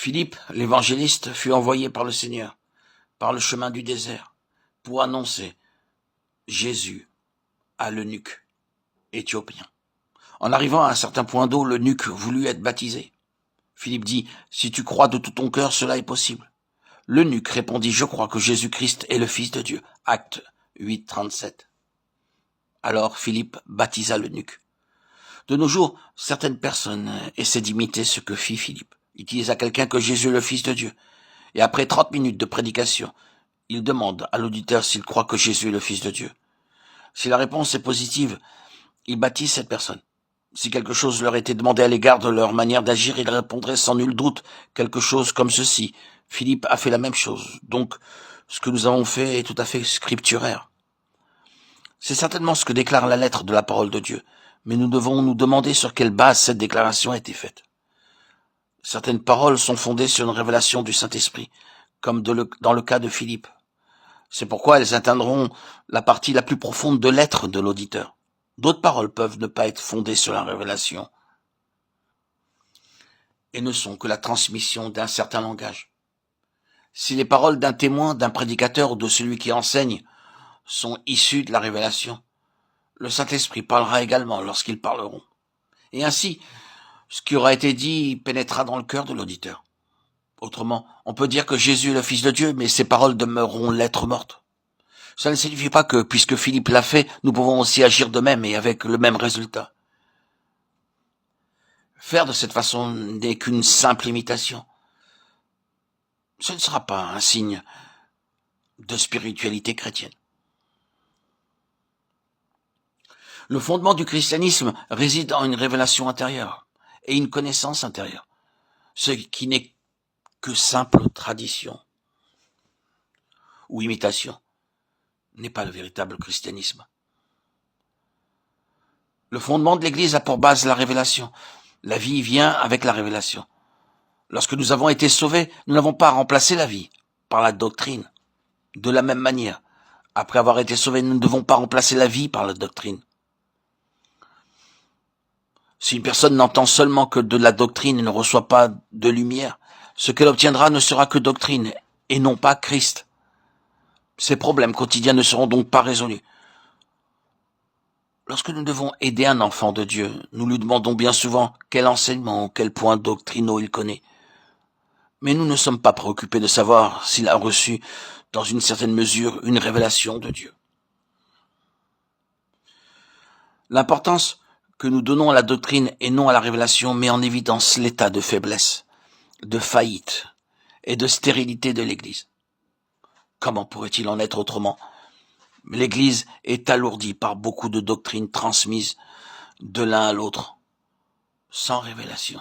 Philippe, l'évangéliste, fut envoyé par le Seigneur, par le chemin du désert, pour annoncer Jésus à l'eunuque éthiopien. En arrivant à un certain point d'eau, l'eunuque voulut être baptisé. Philippe dit, « Si tu crois de tout ton cœur, cela est possible. » L'eunuque répondit, « Je crois que Jésus-Christ est le Fils de Dieu. » Acte 8, 37. Alors Philippe baptisa l'eunuque. De nos jours, certaines personnes essaient d'imiter ce que fit Philippe. Ils disent à quelqu'un que Jésus est le Fils de Dieu. Et après 30 minutes de prédication, ils demandent à l'auditeur s'il croit que Jésus est le Fils de Dieu. Si la réponse est positive, ils baptisent cette personne. Si quelque chose leur était demandé à l'égard de leur manière d'agir, ils répondraient sans nul doute quelque chose comme ceci. Philippe a fait la même chose. Donc, ce que nous avons fait est tout à fait scripturaire. C'est certainement ce que déclare la lettre de la parole de Dieu. Mais nous devons nous demander sur quelle base cette déclaration a été faite. Certaines paroles sont fondées sur une révélation du Saint-Esprit, comme dans le cas de Philippe. C'est pourquoi elles atteindront la partie la plus profonde de l'être de l'auditeur. D'autres paroles peuvent ne pas être fondées sur la révélation et ne sont que la transmission d'un certain langage. Si les paroles d'un témoin, d'un prédicateur ou de celui qui enseigne sont issues de la révélation, le Saint-Esprit parlera également lorsqu'ils parleront. Et ainsi, ce qui aura été dit pénétrera dans le cœur de l'auditeur. Autrement, on peut dire que Jésus est le Fils de Dieu, mais ses paroles demeureront lettres mortes. Ça ne signifie pas que, puisque Philippe l'a fait, nous pouvons aussi agir de même et avec le même résultat. Faire de cette façon n'est qu'une simple imitation. Ce ne sera pas un signe de spiritualité chrétienne. Le fondement du christianisme réside en une révélation intérieure et une connaissance intérieure, ce qui n'est que simple tradition ou imitation n'est pas le véritable christianisme. Le fondement de l'Église a pour base la révélation. La vie vient avec la révélation. Lorsque nous avons été sauvés, nous n'avons pas remplacé la vie par la doctrine. De la même manière, après avoir été sauvés, nous ne devons pas remplacer la vie par la doctrine. Si une personne n'entend seulement que de la doctrine et ne reçoit pas de lumière, ce qu'elle obtiendra ne sera que doctrine et non pas Christ. Ses problèmes quotidiens ne seront donc pas résolus. Lorsque nous devons aider un enfant de Dieu, nous lui demandons bien souvent quel enseignement ou quel point doctrinaux il connaît. Mais nous ne sommes pas préoccupés de savoir s'il a reçu, dans une certaine mesure, une révélation de Dieu. L'importance que nous donnons à la doctrine et non à la révélation met en évidence l'état de faiblesse, de faillite et de stérilité de l'Église. Comment pourrait-il en être autrement ? L'Église est alourdie par beaucoup de doctrines transmises de l'un à l'autre, sans révélation.